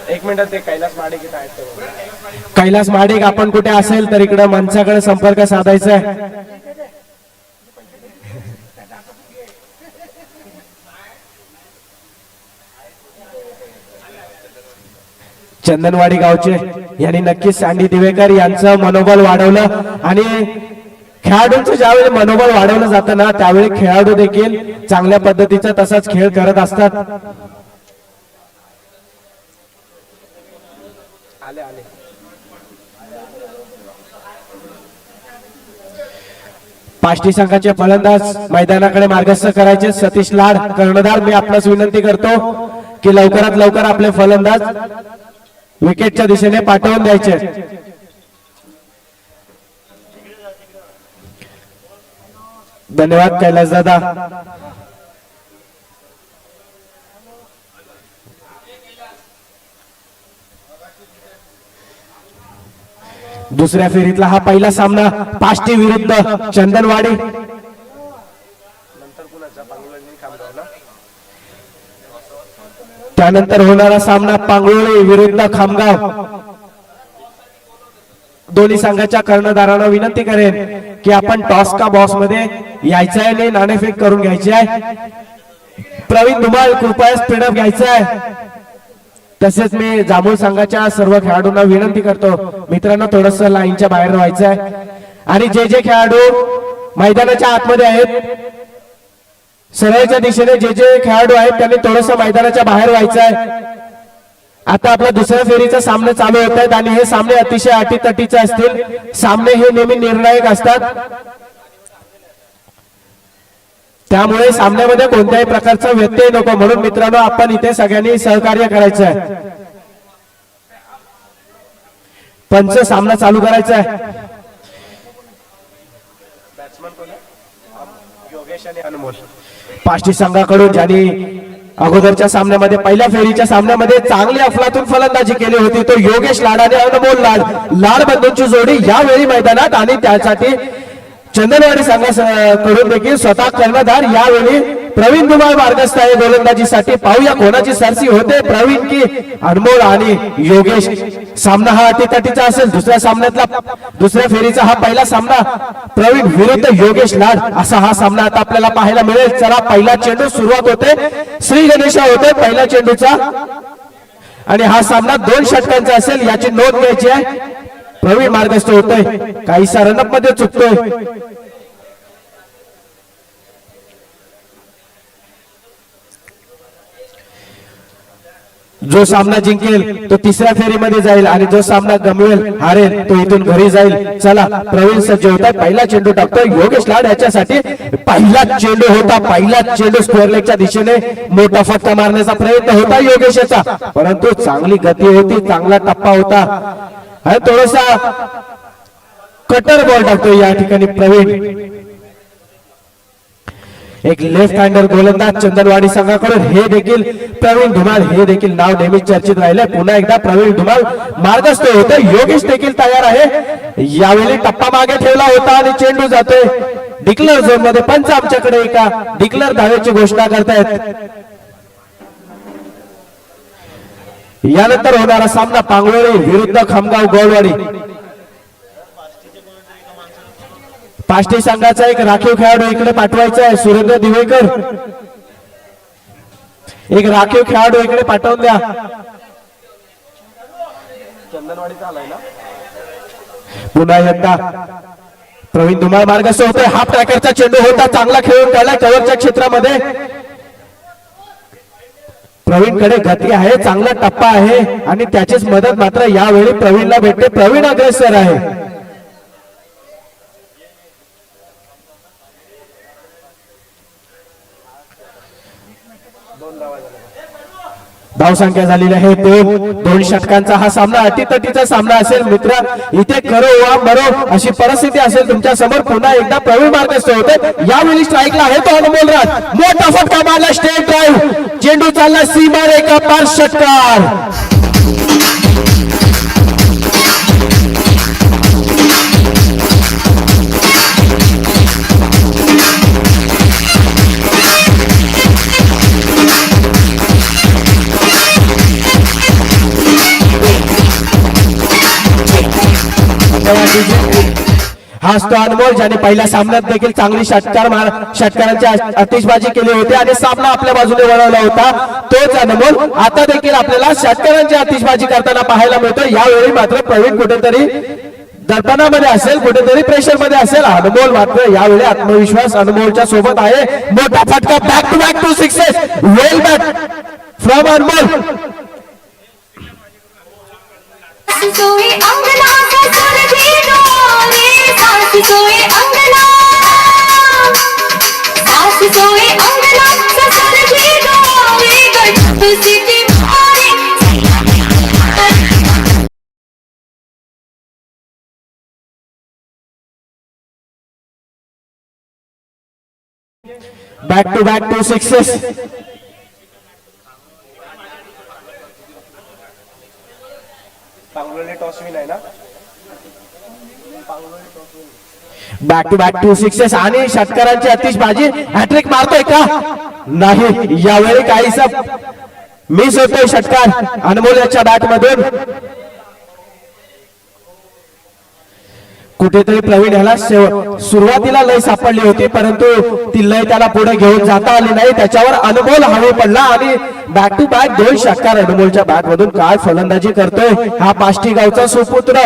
एक मिनिट ते कैलास माडिक इथं आहेत. कैलास माडिक आपण कुठे असेल तर इकडे मंचाकडे संपर्क साधायचा आहे. चंदनवाडी गावचे यांनी नक्कीच सँडी दिवेकर यांचं मनोबल वाढवलं आणि खेळाडूंचं ज्यावेळी मनोबल वाढवलं जातं ना त्यावेळी खेळाडू देखील चांगल्या पद्धतीचा तसाच खेळ करत असतात. आले आले. पाष्टी संघाचे फलंदाज मैदानाकडे मार्गस्थ करायचे. सतीश लाड कर्णधार, मी आपणास विनंती करतो की लवकरात लवकर आपले फलंदाज विकेटच्या दिशेने पाठवून द्यायचे. धन्यवाद कैलास दादा. दुसऱ्या फेरीतला हा पहिला सामना पाष्टी विरुद्ध चंदनवाडी. त्यानंतर होणारा सामना पांगळोळी विरुद्ध खामगाव. दोन्ही संघाच्या कर्णधारांना विनंती करेन की आपण टॉस का बॉक्स मध्ये यायचं आहे, नाणेफेक करून घ्यायची आहे. प्रवीण धुमाळ कृपया स्पीडअप घ्यायचा आहे. तसेच मी जांभूळ संघाच्या सर्व खेळाडूंना विनंती करतो मित्रांनो थोडस लाईनच्या बाहेर व्हायचं आहे. आणि जे जे खेळाडू मैदानाच्या आतमध्ये आहेत सरळच्या दिशेने जे जे खेळाडू आहेत त्यांनी थोडस मैदानाच्या बाहेर व्हायचं आहे. आता आपला दुसऱ्या फेरीचा सामने चालू होत आहेत आणि हे सामने अतिशय अटीतटीचे असतील. सामने हे नेहमी निर्णायक असतात त्यामुळे सामन्यामध्ये कोणत्याही प्रकारचा व्यत्यय नको म्हणून मित्रांनो आपण इथे सगळ्यांनी सहकार्य करायचं आहे. पंच सामना चालू करायचा आहे. योगेश आणि अनमोल. पाष्टी संघाकडून ज्यांनी अगोदरच्या सामन्यामध्ये पहिल्या फेरीच्या सामन्यामध्ये चांगली अफलातून फलंदाजी केली होती तो योगेश लाड आणि अनमोल लाड. लाड बंधूंची जोडी यावेळी मैदानात आणि त्यासाठी चंदनवाडी संघाकडून देखील स्वतः कर्णधार यावेळी प्रवीण धुमाळ मार्गस्थ आहे गोलंदाजीसाठी. पाहूया कोणाची सरसी होते, प्रवीण की अनमोल आणि योगेश. सामना हा अटीतटीचा असेल. दुसऱ्या फेरीचा हा पहिला सामना प्रवीण विरुद्ध योगेश लाड असा हा सामना आता आपल्याला पाहायला मिळेल. चला पहिला चेंडू सुरुवात होते. श्री गणेशा होते पहिल्या चेंडूचा आणि हा सामना 2 षटकांचा असेल याची नोंद घ्यायची आहे. प्रवीण मार्गस्थ होतोय, काहीसा रनअप मध्ये चुकतोय. जो सामना जिंकेल तो तिसऱ्या फेरीमध्ये जाईल आणि जो सामना गमवेल हारेल तो इथून घरी जाईल. चला प्रवीण सज्ज होता. पहिला चेंडू टाकतोय योगेश लाड याच्यासाठी. पहिला चेंडू होता, पहिला चेंडू स्क्वेअर लेगच्या दिशेने मोठा फटका मारण्याचा प्रयत्न होता योगेशचा परंतु चांगली गती होती, चांगला टप्पा होता. थोडासा कटर बॉल टाकतोय या ठिकाणी प्रवीण. एक लेफ्ट हँडर गोलंदाज चंदनवाडी संघाकडून हे देखील प्रवीण धुमाळ हे देखील नाव नेहमीच चर्चेत राहिले. पुन्हा एकदा प्रवीण धुमाळ मार्गस्थ होते. योगेश देखील तयार आहे. यावेळी टप्पा मागे ठेवला होता आणि चेंडू जातोय डिक्लेअर झोन मध्ये. पंच आमच्याकडे एका डिक्लेअर धावेची घोषणा करतायत. यानंतर होणारा सामना पांगळोळी विरुद्ध खामगाव गोळवाडी. पाष्टी संघाचा एक राखीव खेळाडू इकडे पाठवायचा आहे. सुरेंद्र दिवेकर एक राखीव खेळाडू इकडे पाठवून द्या. चंदनवाडीचा आलाय ना. पुन्हा एकदा प्रवीण धुमाळ मार्गस्थ होतोय. हाफ ट्रॅकरचा चेंडू होता, चांगला खेळून त्याला कव्हरच्या क्षेत्रामध्ये. प्रवीण कडे गती आहे, चांगला टप्पा आहे आणि त्याचीच मदत मात्र यावेळी प्रवीणला भेटते. प्रवीण अग्रेसर आहे. धावसंख्या झालेली आहे 2 षटकांचा हा सामना अटीतटीचा सामना असेल. मित्र इथे करो वा मरो अशी परिस्थिती असेल तुमच्या समोर. पुन्हा एकदा प्रवीण मार्गस्थ होते. यावेळी स्ट्राईकला आहे तो अनमोल राज. मोठा फटका मारला, स्टेट ड्राईव्ह, चेंडू चालला सीमा रेखा पार. षटकार हाच तो अनमोल ज्याने पहिल्या सामन्यात देखील चांगली षटकारांची आतिषबाजी केली होती आणि सामना आपल्या बाजूने वळवला होता. तोच अनमोल आता देखील आपल्याला षटकारांची आतिषबाजी करताना पाहायला मिळतो. यावेळी मात्र प्रवीण कुठेतरी दर्पणामध्ये असेल, कुठेतरी प्रेशर मध्ये असेल. अनमोल मात्र यावेळी आत्मविश्वास अनमोलच्या सोबत आहे. मोठा फटका, back to sixes, well back from Anmol. सोए अंगना ससुर भी डोले, सास सोए अंगना, सास सोए अंगना ससुर भी डोले, गट सिटी मारे. Back to sixes. पांगलोली टॉस विन आहे ना. बॅक टू सिक्सेस आणि षटकारांची आतिषबाजी. हॅट्रिक मारतोय का? नाही, यावेळी काहीसा मिस होतोय षटकार अनमोल याच्या बॅट मधून. कुठेतरी प्रवीण याला सुरुवातीला लय सापडली होती, परंतु ती लय त्याला पुढे घेऊन जाता आली नाही. त्याच्यावर अनमोल हवे पडला आणि बॅक टू बॅक 2 षटकार अनमोलच्या बॅट मधून. काय फलंदाजी करतोय हा पाष्टी गावचा सुपुत्र.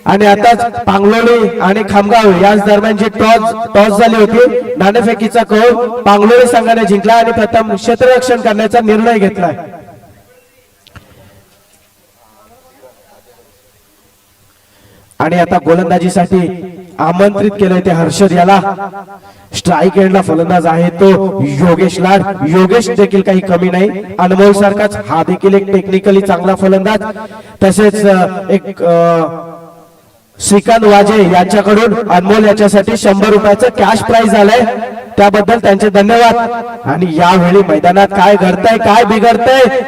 आणि आताच पांगलोळी आणि खामगाव याच दरम्यान जी टॉस झाली होती, नाणेफेकीचा कौल पांगलोळी संघाने जिंकला आणि प्रथम क्षेत्ररक्षण करण्याचा निर्णय घेतलाय. आणि आता गोलंदाजीसाठी आमंत्रित केलंय ते हर्षद याला. स्ट्राईक एंडला फलंदाज आहे तो योगेश लाड. योगेश देखील काही कमी नाही, अनमोल सारखाच हा देखील एक टेक्निकली चांगला फलंदाज. तसेच एक श्रीकांत वाजे यांच्याकडून अनमोल याच्यासाठी 100 रुपयाचं कॅश प्राइज आलंय, त्याबद्दल त्यांचे धन्यवाद. आणि यावेळी मैदानात काय घडतंय, काय बिघडतंय.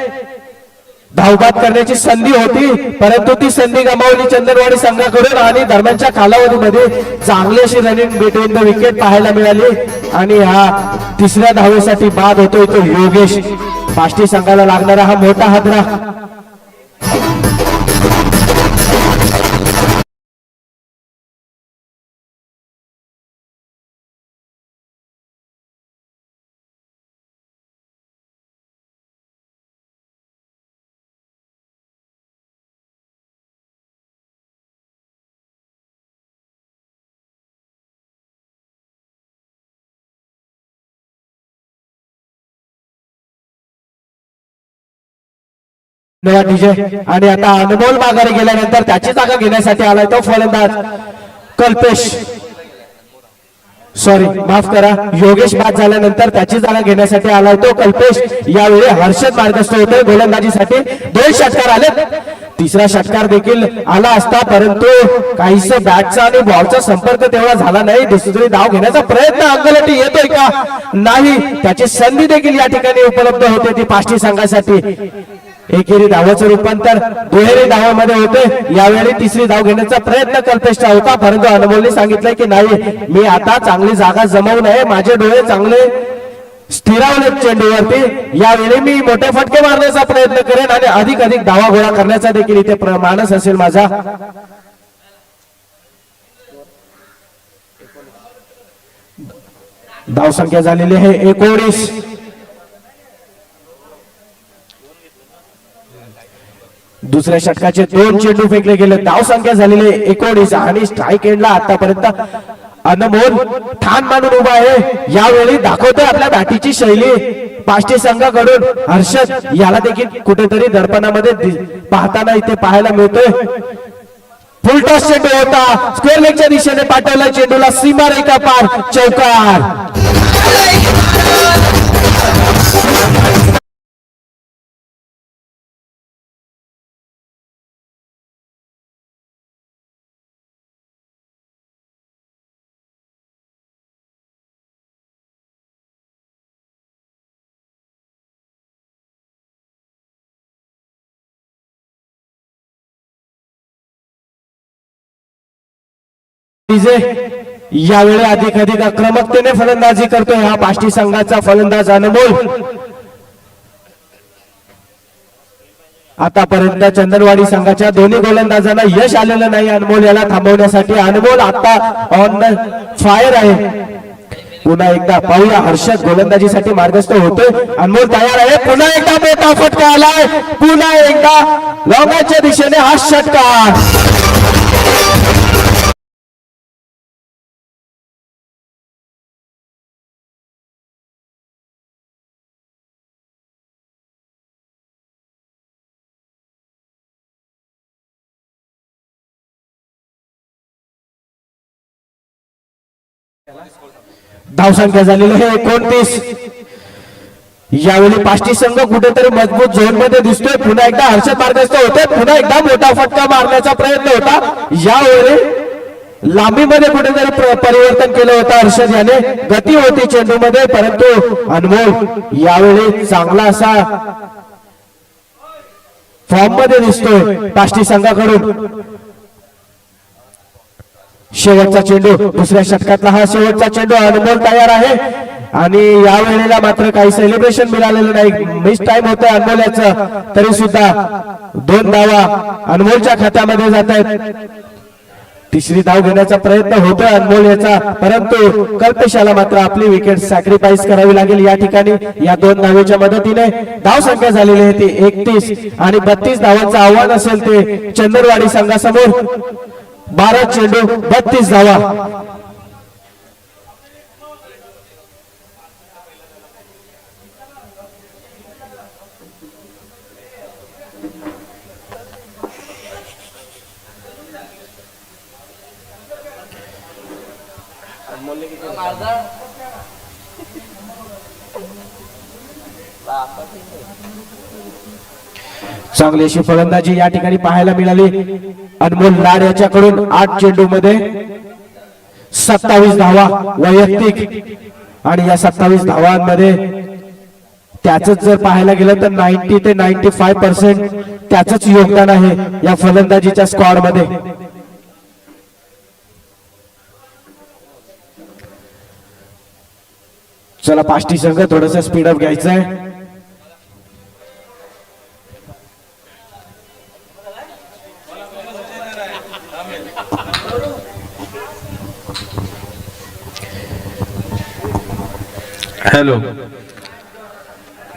धावबाद करण्याची संधी होती, परंतु ती संधी गमावली चंदनवाडी संघाकडून. आणि दरम्यानच्या कालावधीमध्ये चांगली अशी रनिंग बिटवीन द विकेट पाहायला मिळाली. आणि हा तिसऱ्या धावेसाठी बाद होतोय तो योगेश. पाष्टी संघाला लागणारा हा मोठा हादरा. डीजे. आणि आता अनमोल माघारी गेल्यानंतर त्याची जागा घेण्यासाठी आलाय तो फलंदाज कल्पेश, सॉरी माफ करा, योगेश बाद झाल्यानंतर त्याची जागा घेण्यासाठी आलाय तो कल्पेश. यावेळी हर्षद मार्गस्थ होतोय गोलंदाजीसाठी. 2 षटकार आले, तिसरा षटकार देखील आला असता, परंतु काहीस बॅटचा आणि बॉलचा संपर्क तेवढा झाला नाही. दुसरी धाव घेण्याचा प्रयत्न अंगलटी येतोय का? नाही, त्याची संधी देखील या ठिकाणी उपलब्ध होते ती पाष्टी संघासाठी. एकेरी धावाचं रूपांतर दुहेरी धावामध्ये होते. यावेळी तिसरी धाव घेण्याचा प्रयत्न कल्पेशचा होता, परंतु अनमोलने सांगितलंय की नाही, मी आता चांगली जागा जमवू नये, माझे डोळे चांगले स्थिरावले चेंडूवरती. यावेळी मी मोठे फटके मारण्याचा प्रयत्न करेन आणि अधिक धावा गोळा करण्याचा देखील इथे मानस असेल माझा. धावसंख्या झालेली आहे 19. दुसऱ्या षटकाचे 2 चेंडू फेकले गेले. धाव संख्या झालेली 19 आणि स्ट्राईक एंडला आतापर्यंत अनमोल ठाण मानून उभा आहे. यावेळी दाखवतोय आपल्या बॅटीची शैली पाष्टी संघाकडून. हर्षद याला देखील कुठेतरी दर्पणामध्ये पाहताना इथे पाहायला मिळतोय. फुल टॉस चेंडू होता, स्क्वेअर लेगच्या दिशेने पाठवला चेंडूला सीमारेखा पार, चौकार. यावेळी अधिक आक्रमकतेने फलंदाजी करतोय हा पाष्टी संघाचा फलंदाज अनमोल. आतापर्यंत चंदनवाडी संघाच्या दोन्ही गोलंदाजांना यश आलेलं नाही अनमोल याला थांबवण्यासाठी. अनमोल आता ऑन द फायर आहे. पुन्हा एकदा पाहूया हर्षद गोलंदाजीसाठी मार्गस्थ होतोय. अनमोल तयार आहे. पुन्हा एकदा मोठा फटका आलाय. पुन्हा एकदा लॉंगाच्या दिशेने हा षटकार. धावसंख्या झालेली आहे 29. यावेळी पाष्टी संघ कुठेतरी मजबूत झोन मध्ये दिसतोय. पुन्हा एकदा हर्षद मार्गस्थ होतोय. पुन्हा एकदा मोठा फटका मारण्याचा प्रयत्न होता. यावेळी लांबीमध्ये कुठेतरी परिवर्तन केलं होतं हर्षद याने. गती होती चेंडू मध्ये परंतु अनमोल यावेळी चांगला असा फॉर्म मध्ये दिसतोय पाष्टी संघाकडून. शेवटचा चेंडू दुसऱ्या षटकातला हा शेवटचा चेंडू. अनमोल तयार आहे आणि या वेळेला मात्र काही सेलिब्रेशन मिळालेलं नाही. मिस टाइम होतोय अनमोल याचं. तरी सुद्धा 2 धावा अनमोलच्या खात्यामध्ये जात आहेत. तिसरी धाव घेण्याचा प्रयत्न होतोय अनमोल याचा परंतु कल्पेशाला मात्र आपली विकेट सॅक्रिफाईस करावी लागेल या ठिकाणी. या 2 धावेच्या मदतीने धाव संख्या झालेली आहे ती 31 आणि 32 धावांचं आव्हान असेल ते चंदनवाडी संघासमोर. 12 चेंडू 32 धावा. चांगली अशी फलंदाजी या ठिकाणी पाहायला मिळाली अनमोल लाड याच्याकडून. 8 चेंडू मध्ये 27 धावा वैयक्तिक आणि या 27 धावांमध्ये त्याच जर पाहायला गेलं तर 90 ते 95% त्याच योगदान आहे या फलंदाजीच्या स्क्वॉड मध्ये. चला पाष्टी संघ थोडस स्पीडअप घ्यायचं आहे. हॅलो,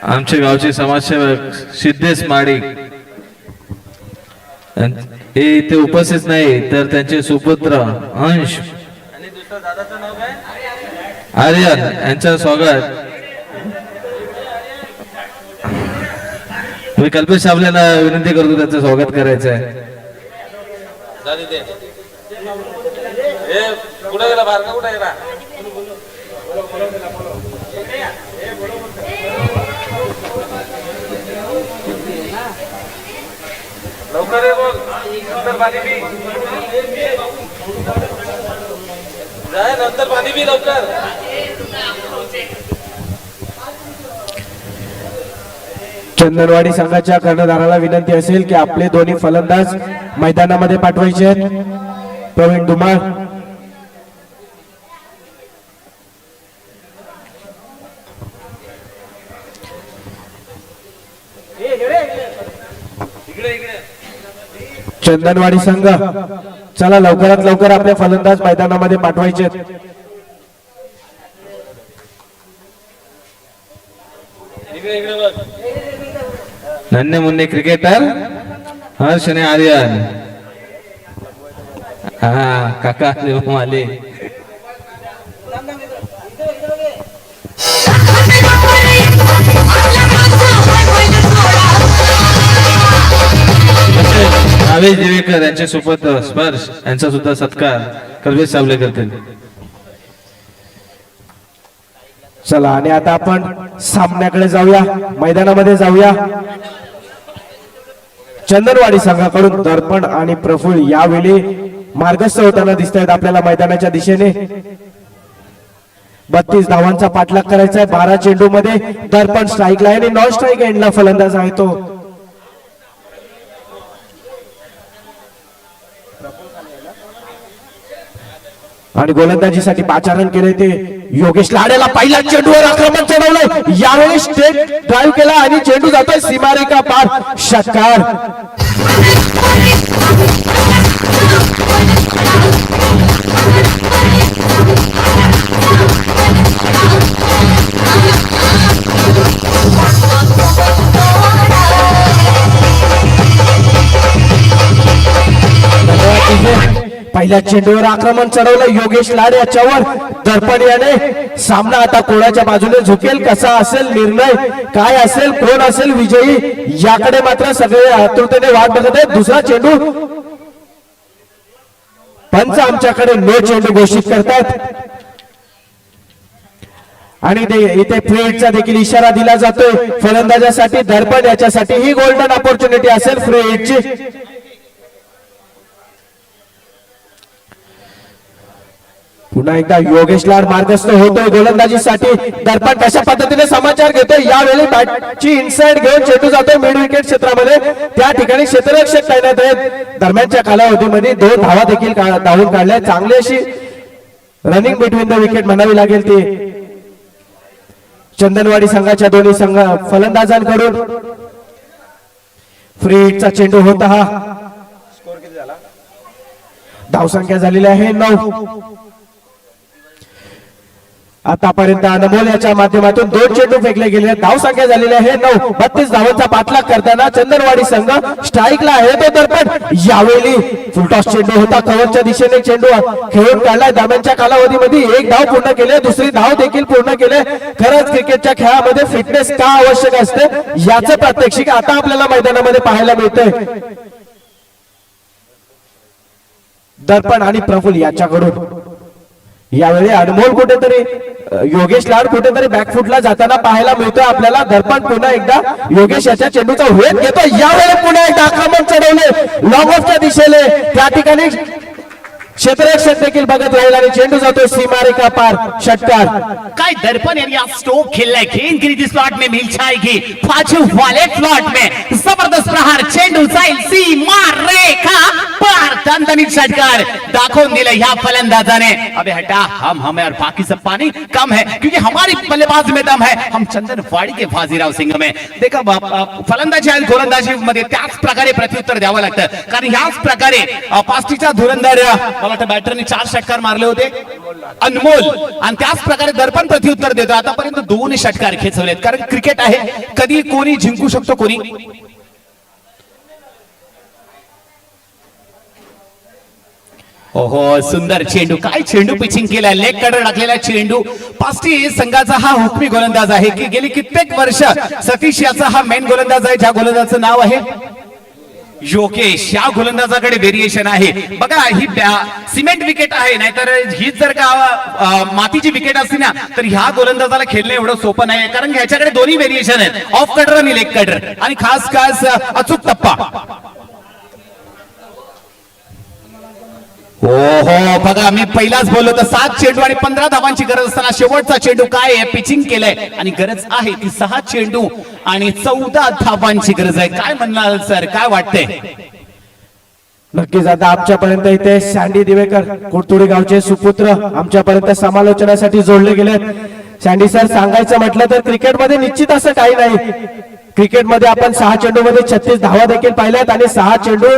आमचे गावचे समाजसेवक सिद्धेश माडिक हे इथे उपस्थित नाही तर त्यांचे सुपुत्र अंश आर्यन यांचं स्वागत मी कल्पेश साबलेला विनंती करतो त्यांचं स्वागत करायचं आहे. कुठे गेला बारका कुठे गेला. लवकर ये बोल. नंतर पाणी पी. जाय नंतर पाणी पी लवकर. चंदनवाडी संघाच्या कर्णधाराला विनंती असेल की आपले दोन्ही फलंदाज मैदानामध्ये पाठवायचे आहेत. प्रवीण धुमाळ चंदनवाडी संघ चला लवकरात लवकर आपले फलंदाज मैदानामध्ये पाठवायचे. नन्हे मुन्ने क्रिकेटर हर्ष आणि आर्यन. हा काका आले. आवेश दिवेकर यांचे सुपुत्र स्पर्श यांचा सुद्धा सत्कार कल्पेश साबले करतील. चला आणि आता आपण सामन्याकडे जाऊया, मैदानामध्ये जाऊया. चंदनवाडी संघाकडून दर्पण आणि प्रफुल्ल यावेळी मार्गस्थ होताना दिसत आहेत आपल्याला मैदानाच्या दिशेने. 32 धावांचा पाठलाग करायचा आहे 12 चेंडू मध्ये. दर्पण स्ट्राईकला आहे आणि नॉन स्ट्राईक एंडला फलंदाज आहे तो. आणि गोलंदाजीसाठी पाचारण केले ते योगेश लाडेला पहिला चेंडूवर आक्रमण चढवलं, यावेळी स्टेट ड्राईव्ह केला आणि चेंडू जातोय सीमारेखा पार, षटकार. पहिल्या चेंडूवर आक्रमण चढवलं योगेश लाड याच्यावर. दर्पण याने सामना आता कोणाच्या बाजूने झुकेल, कसा असेल निर्णय, काय असेल, कोण असेल विजयी, याकडे मात्र सगळे आतुरतेने वाट बघत आहेत. दुसरा चेंडू पंच आमच्याकडे नो चेंडू घोषित करतात आणि इथे फ्री हिटचा देखील इशारा दिला जातोय फलंदाजासाठी. दर्पण याच्यासाठी ही गोल्डन ऑपॉर्च्युनिटी असेल फ्री हिटची. पुन्हा एकदा योगेश लाड मार्गस्थ होतोय गोलंदाजीसाठी. दर्पण कशा पद्धतीने समाचार घेतोय, यावेळी बॅटची इनसाइड घेऊन चेंडू जातोय मिड विकेट क्षेत्रामध्ये. त्या ठिकाणी क्षेत्ररक्षक तैनात आहेत. दरम्यानच्या कालावधीमध्ये 2 धावा देखील धावून काढल्या. चांगली अशी रनिंग बिटवीन द विकेट म्हणावी लागेल ती चंदनवाडी संघाच्या दोन्ही संघ फलंदाजांकडून. फ्री हिटचा चेंडू होता हा. स्कोर किती झाला? धावसंख्या झालेली आहे 9. आतापर्यंत अनमोल याच्या माध्यमातून 2 चेंडू फेकले गेले. धावसंख्या झालेली आहे 9. 32 धावांचा पाठलाग करताना चंदनवाडी संघ स्ट्राईकला आहे. तो दर्पण यावेळी फुलटॉस चेंडू होता, कव्हरच्या दिशेने चेंडू खेळून काढलाय. दरम्यानच्या कालावधीमध्ये 1 धाव पूर्ण केले, दुसरी धाव देखील पूर्ण केले. खरंच क्रिकेटच्या खेळामध्ये फिटनेस का आवश्यक असते याचे प्रात्यक्षिक आता आपल्याला मैदानामध्ये पाहायला मिळतंय. दर्पण आणि प्रफुल्ल याच्याकडून यावेळी अनमोल कुठेतरी योगेश लाड कुठेतरी बॅकफुटला जाताना पाहायला मिळतोय आपल्याला. दर्पण पुन्हा एकदा योगेश याच्या चेंडूचा वेध घेतो. यावेळी पुन्हा एकदा आक्रमण चढवले लॉंग ऑफच्या दिशेने. त्या ठिकाणी क्षेत्ररक्षक देखील बघत राहील आणि चेंडू जातोय सीमारेखा पार, षटकार. काय दर्पण यांनी आज स्ट्रोक खेललाय. गेंद गिरी स्लॉट में मिल जाएगी. पांचों वाले स्लॉट में जबरदस्त प्रहार. चेंडू जाईल सीमारेखा पार. दणदणीत षटकार दाखवून दिलं ह्या फलंदाजाने. अबे हटा, हम और बाकी सब पानी कम है क्योंकि हमारी बल्लेबाज में दम है. हम चंदनवाडी के बाजीराव सिंह में देखा फलंदाजी आणि गोलंदाजी मध्ये त्याच प्रकारे प्रत्युत्तर द्यावं लागतं. कारण ह्याच प्रकारे पास्टीचा धुरंदर मला वाटतं बॅटरने 4 षटकार मारले होते अनमोल, आणि त्याच प्रकारे दर्पण प्रत्युत्तर देतो. आतापर्यंत 2 षटकार खेचवलेत. कारण क्रिकेट आहे, कधी कोणी जिंकू शकतो कोणी. ओहो, सुंदर चेंडू. काय चेंडू पिचिंग केलाय, लेग कडे टाकलेला चेंडू. पास्टी संघाचा हा हुकमी गोलंदाज आहे की गेली कित्येक वर्ष सतीश याचा हा मेन गोलंदाज आहे. ज्या गोलंदाजाचं नाव आहे योगेश. या गोलंदाजाकडे व्हेरिएशन आहे बघा. ही सिमेंट विकेट आहे, नाहीतर ही जर का मातीची विकेट असती ना तर ह्या गोलंदाजाला खेळणं एवढं सोपं नाही. कारण ह्याच्याकडे दोन्ही व्हेरिएशन आहेत, ऑफ कटर आणि लेग कटर, आणि खास अचूक टप्पा. ओहो, बघा मी पहिलाच बोललो तर 7 चेंडू आणि 15 धावांची गरज असताना शेवटचा चेंडू काय आहे, पिचिंग केलंय. आणि गरज आहे ती 6 चेंडू आणि 14 धावांची गरज आहे. काय म्हणणार सर, काय वाटतंय? नक्कीच आता आमच्यापर्यंत इथे सँडी दिवेकर कोटतुडी गावचे सुपुत्र आमच्यापर्यंत समालोचनासाठी जोडले गेलेत. सँडी सर, सांगायचं म्हटलं तर क्रिकेटमध्ये निश्चित असं काही नाही. क्रिकेटमध्ये आपण 6 चेंडू मध्ये 36 धावा देखील पाहिल्यात आणि 6 चेंडू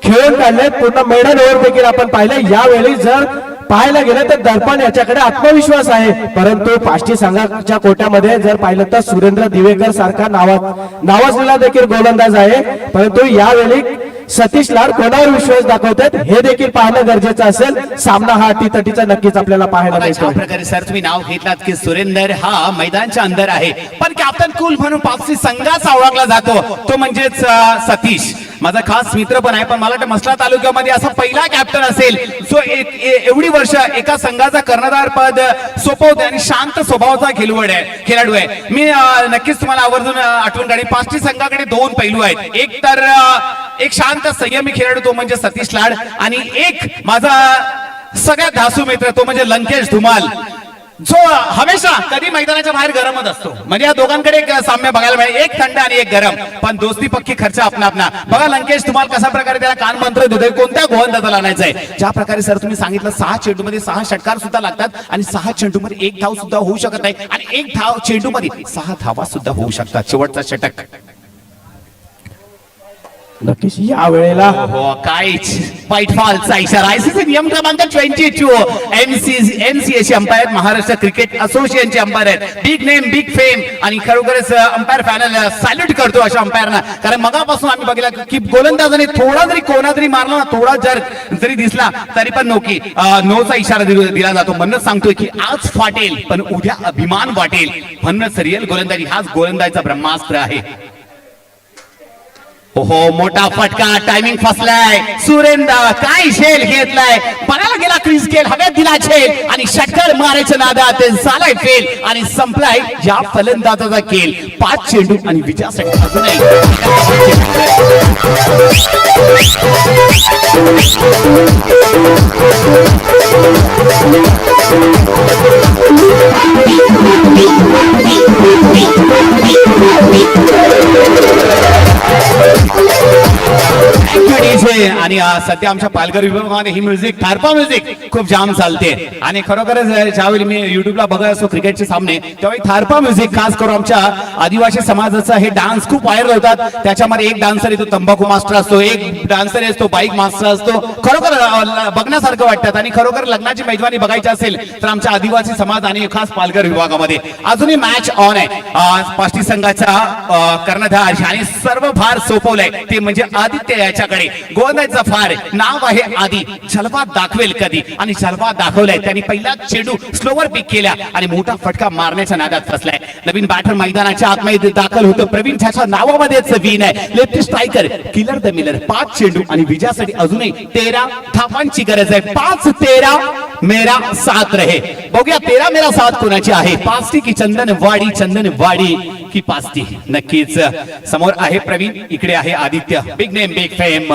खेळून काढलेत. पूर्ण मेडन ओव्हर देखील आपण पाहिले. यावेळी जर पाहायला गेलं तर दर्पण याच्याकडे आत्मविश्वास आहे, परंतु पाष्टी संघाच्या कोट्यामध्ये जर पाहिलं तर सुरेंद्र दिवेकर सारखा नावाजलेला देखील गोलंदाज आहे. परंतु यावेळी सतीश लाड कोणावर विश्वास दाखवतात हे देखील पाहणं गरजेचं असेल. सामना हा अटीतटीचा नक्कीच आपल्याला पाहायला मिळतो. प्रकारे सर तुम्ही नाव घेतलात की सुरेंदर हा मैदानच्या अंदर आहे, पण कॅप्टन कूल म्हणून पाक्षी संघाचा ओळखला जातो तो म्हणजेच सतीश. माझा खास मित्र पण आहे, पण मला वाटतं मसला तालुक्यामध्ये असा पहिला कॅप्टन असेल जो एवढी वर्ष एका संघाचा कर्णधार पद सोपवते आणि शांत स्वभावाचा खेळाडू आहे. मी नक्कीच तुम्हाला आवर्जून आठवण काढेन. पाष्टी संघाकडे 2 पैलू आहेत. एक तर एक शांत संयमी खेळाडू तो म्हणजे सतीश लाड, आणि एक माझा सगळ्यात धासू मित्र तो म्हणजे लंकेश धुमाल. जो हमेशा कधी मैदानाच्या बाहेर गरमच असतो. म्हणजे या दोघांकडे एक साम्य बघायला मिळेल, एक थंड आणि एक गरम, पण दोस्ती पक्की खर्च आपला आपला. बघा लंकेश, तुम्हाला कशा प्रकारे त्याला कान मंत्र देतोय, कोणत्या गोलंदाजाला आणायचंय. ज्या प्रकारे सर तुम्ही सांगितलं 6 चेंडूमध्ये 6 षटकार सुद्धा लागतात आणि 6 चेंडूमध्ये 1 धाव सुद्धा होऊ शकत नाही आणि 1 धाव चेंडूमध्ये 6 धावा सुद्धा होऊ शकतात. शेवटचा षटक. नक्कीच या वेळेला हो, काय फाईट फॉलचा इशारा. आयसीसी नियम क्रमांक 22 एमसीएचे अंपायर, महाराष्ट्र क्रिकेट असोसिएशनचे अंपायर आहेत. बिग नेम बिग फेम आणि खरोखरच अंपायर पॅनल सॅल्यूट करतो अशा अंपायरना. कारण मगापासून आम्ही बघितलं की गोलंदाजाने थोडा जरी कोणा जरी मारला ना, थोडा जरी दिसला तरी पण नोचा इशारा दिला जातो. म्हणूनच सांगतोय की आज फाटेल पण उद्या अभिमान वाटेल. म्हणूनच रिअल गोलंदाजी हाच गोलंदाजीचा ब्रह्मास्त्र आहे. ओहो, मोठा फटका, टायमिंग फसलाय. सुरेंद्र काय झेल घेतलाय, पणाला गेला क्रीज खेळ, हवेत दिला झेल आणि षटकार मारायच्या नादात झालाय फेल आणि संपलाय या फलंदाजाचा खेळ. 5 चेंडू आणि विजयासाठी अजूनही आणि सध्या आमच्या पालघर विभागामध्ये ही म्युझिक, थारपा म्युझिक खूप जाम चालते. आणि खरोखरच ज्यावेळी मी युट्यूबला बघत असतो क्रिकेटचे सामने, त्यावेळी थारपा म्युझिक खास करून आमच्या आदिवासी समाजाचा हे डान्स खूप व्हायरल होतात. त्याच्यामध्ये एक डान्सर येतो तंबाखू मास्टर असतो, एक डान्सर असतो बाईक मास्टर असतो. खरोखर बघण्यासारखं वाटतात. आणि खरोखर लग्नाची मेजवानी बघायची असेल तर आमच्या आदिवासी समाज आणि खास पालघर विभागामध्ये अजूनही मॅच ऑन आहे. पाष्टी संघाचा कर्णधार आणि सर्व भार सोपवलाय ते म्हणजे आदित्य याच्याकडे. गोलंदाजीचा फार नाव आहे आदी, जलवा दाखवेल कधी आणि जलवा दाखवलाय. त्यांनी पहिला चेंडू स्लोवर पिक केला आणि मोठा फटका मारण्याच्या नादात फसलाय. नवीन बॅटर मैदानाच्या आतमध्ये दाखल होतो. प्रवीण त्याच्या नावामध्येच विन आहे. Left striker killer the Miller. 5 चेंडू आणि विजयासाठी अजूनही 13 धावांची गरज आहे. 5-13 मेरा साथ रहे. बघूया 13 मेरा साथ कोणाची आहे. पास्ती की चंदनवाडी की पास्ती. नक्कीच समोर आहे प्रवीण, इकडे आहे Aditya. Big name big fame.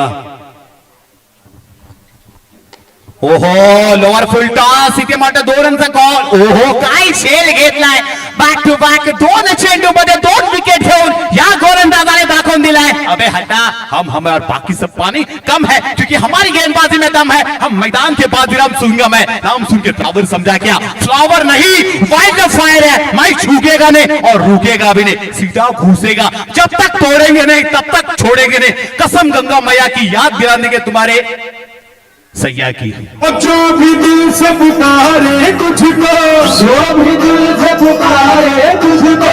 ओहो, लोअर फुल टॉस, इथे मात्र 2 रनचा कॉल. ओहो, काय झेल घेतलाय. बॅक टू बॅक 2 चेंडू मध्ये 2 विकेट घेऊन या गोलंदाजाने दाखवून दिलाय. अबे हटा, हम और बाकी सब पानी कम है क्योंकि हमारी गेंदबाजी में दम है. हम मैदान के बाद विराम सुनगम है. नाम सुन के फ्लावर समझा क्या? फ्लावर नहीं, वाइल्ड फायर है. माइक झुकेगा नहीं और रुकेगा भी नहीं, सीधा घुसेगा. जब तक तोड़ेंगे नहीं तब तक छोड़ेंगे नहीं. कसम गंगा मैया की याद दिलाने के तुम्हारे सैया की. जो भी दिल से पुकारे तुझको, जो भी दिल से पुकारे तुझको,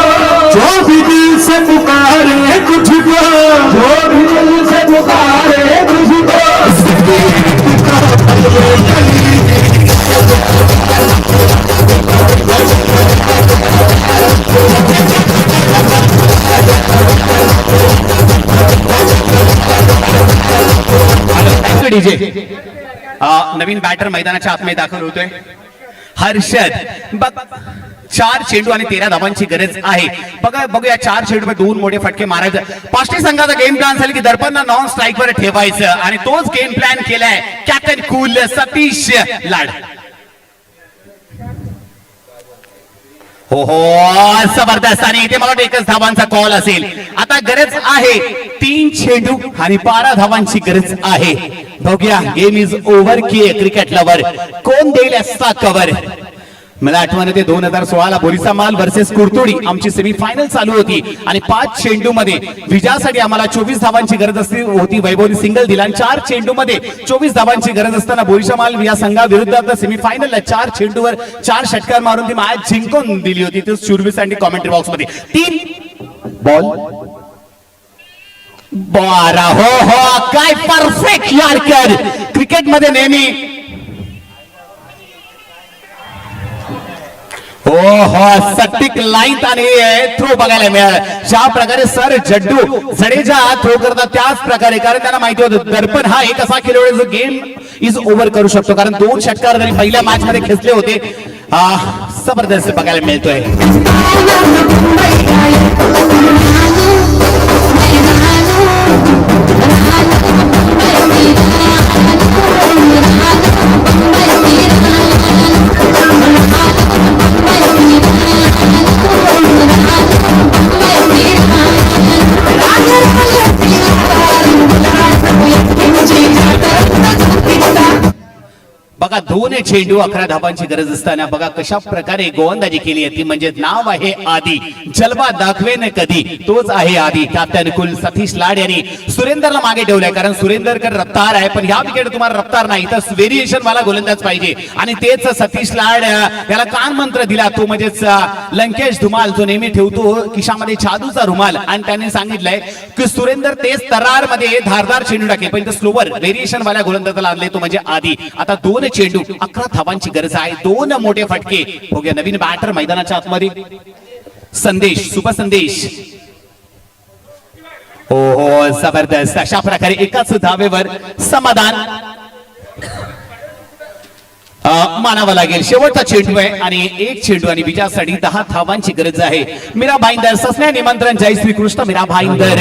जो भी दिल से पुकारे तुझको, जो भी दिल से पुकारे तुझको. डीजे नवीन बॅटर मैदानाच्या आतमध्ये दाखल होतोय. हर्षद 4 चेंडू आणि 13 धावांची गरज आहे. बघूया 4 चेंडू मध्ये 2 मोठे फटके मारायचे. पाष्टी संघाचा गेम प्लॅन झाला की दर्पणला नॉन स्ट्राईक वर ठेवायचं आणि तोच गेम प्लॅन केलाय कॅप्टन कूल सतीश लाड. हो जबरदस्त. आणि इथे मला वाटतं 1च धावांचा कॉल असेल. आता गरज आहे 3 चेंडू आणि 12 धावांची गरज आहे. बघूया गेम इज ओव्हर की क्रिकेट लवर कोण देईल असता कव्हर. मला आठवण येते 2016ला बोरिसा माल वर्सेस कुर्तुडी आमची सेमीफायनल चालू होती आणि 5 चेंडू मध्ये विजयासाठी आम्हाला 24 धावांची गरज होती. वैभवने सिंगल दिला आणि 4 चेंडू मध्ये 24 धावांची गरज असताना बोरिसा माल या संघाविरुद्ध सेमीफायनलला 4 चेंडूवर 4 षटकार मारून ती मॅच जिंकून दिली होती. ते शूरवीर साठी कॉमेंट्री बॉक्स मध्ये 3 बॉल 12. हो काय परफेक्ट यार्कर. क्रिकेट मध्ये नेहमी हो सटीक लाईन आणि थ्रो बघायला मिळाला. ज्या प्रकारे सर जड्डू जडेजा थ्रो करतात त्याच प्रकारे, कारण त्यांना माहिती होतं दर्पण हा एक असा खेळाडू जो गेम इज ओव्हर करू शकतो. कारण 2 षटकार जरी पहिल्या मॅच मध्ये खेचले होते. जबरदस्त बघायला मिळतोय. 2 चेंडू 11 धावांची गरज असताना बघा कशा प्रकारे गोलंदाजी केली आहे ती म्हणजे नाव आहे आदी, जलवा दाखवेन कधी तोच आहे आदी. कॅप्टन कुल सतीश लाड यांनी सुरेंदरला मागे ठेवलंय कारण सुरेंदरकर रफ्तार आहे पण ह्या विकेट तुम्हाला रफ्तार नाही तर व्हेरिएशन वाला गोलंदाज पाहिजे आणि तेच सतीश लाड याला कान मंत्र दिला तो म्हणजेच लंकेश धुमाल जो नेहमी ठेवतो खिशामध्ये जादूचा रुमाल आणि त्यांनी सांगितलंय की सुरेंदर तेज तरार मध्ये धारदार चेंडू टाकेल पण स्लोवर व्हेरिएशन वाल्या गोलंदाजाला आणले तो म्हणजे आदी. आता 2 चेंडू 11 धावांची गरज आहे, 2 मोठे फटके. बघूया नवीन बॅटर मैदानाच्या आतमध्ये संदेश, शुभ संदेश. हो हो जबरदस्त अशा प्रकारे एकाच धावेवर समाधान मानावं लागेल. शेवटचा चेंडू आहे आणि 1 चेंडू आणि विजयासाठी 10 धावांची गरज आहे. मीरा भाईंदर सस्ने निमंत्रण जय श्री कृष्ण. मीरा भाईंदर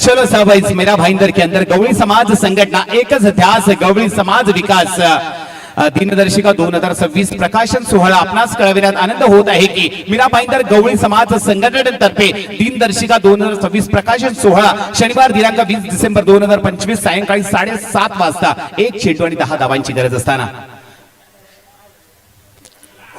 चलो साबाईज मेरा भाईंदर के अंदर गवळी समाज संघटना एकच ध्यास गवळी समाज विकास दिनदर्शिका 2026 प्रकाशन सोहळा आपणास कळविण्यात आनंद होत आहे की मीरा भाईंदर गवळी समाज संघटनेतर्फे दिनदर्शिका 2026 प्रकाशन सोहळा शनिवार दिनांक 20 डिसेंबर 2025 सायंकाळी 7:30 वाजता 1 चेंडू आणि 10 धावांची गरज असताना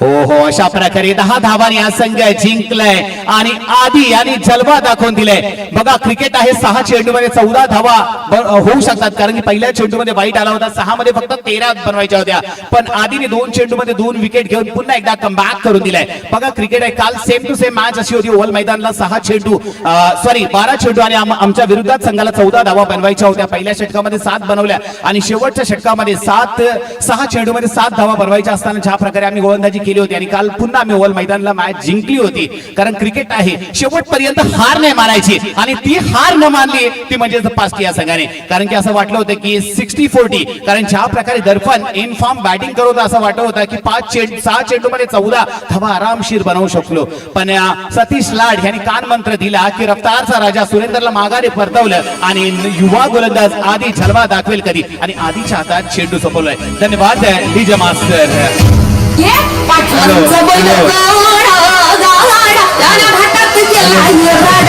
हो हो अशा प्रकारे 10 धावांनी हा संघ जिंकलाय आणि आधी आणि जलवा दाखवून दिलाय. बघा क्रिकेट आहे 6 चेंडू मध्ये 14 धावा होऊ शकतात कारण की पहिल्या चेंडू मध्ये वाईट आला होता 6 मध्ये फक्त 13 बनवायच्या होत्या पण आधीने 2 चेंडू मध्ये 2 विकेट घेऊन पुन्हा एकदा कमबॅक करून दिलाय. बघा क्रिकेट आहे काल सेम टू सेम मॅच अशी होती ओव्हल मैदानाला 12 चेंडू आणि आमच्या विरुद्धात संघाला 14 धावा बनवायच्या होत्या. पहिल्या षटकामध्ये 7 बनवल्या आणि शेवटच्या षटकामध्ये 6 चेंडू मध्ये 7 धावा बनवायच्या असताना ज्या प्रकारे आम्ही गोलंदाजी केली होती आणि काल पुन्हा आम्ही ओव्हल मैदानाला मॅच जिंकली होती कारण क्रिकेट आहे शेवटपर्यंत हार नाही मानायची आणि ती हार न मानली ती म्हणजे पास या संघाने कारण की असं वाटलं होतं की 60-40 कारण ज्या प्रकारे दर्पण इन फॉर्म बॅटिंग करत होता असं वाटत होतं की 6 चेंडू मध्ये 14 धावा आरामशीर बनवू शकलो पण सतीश लाड यांनी कान मंत्र दिला की रफ्तारचा राजा सुरेंदरला माघारी परतवलं आणि युवा गोलंदाज आदी जलवा दाखवेल कधी आणि आधीच्या हातात चेंडू सोपवलाय. धन्यवाद डीजे मास्टर. ये पाटलांचं बैल गाडा गाडा त्याने भाटात केला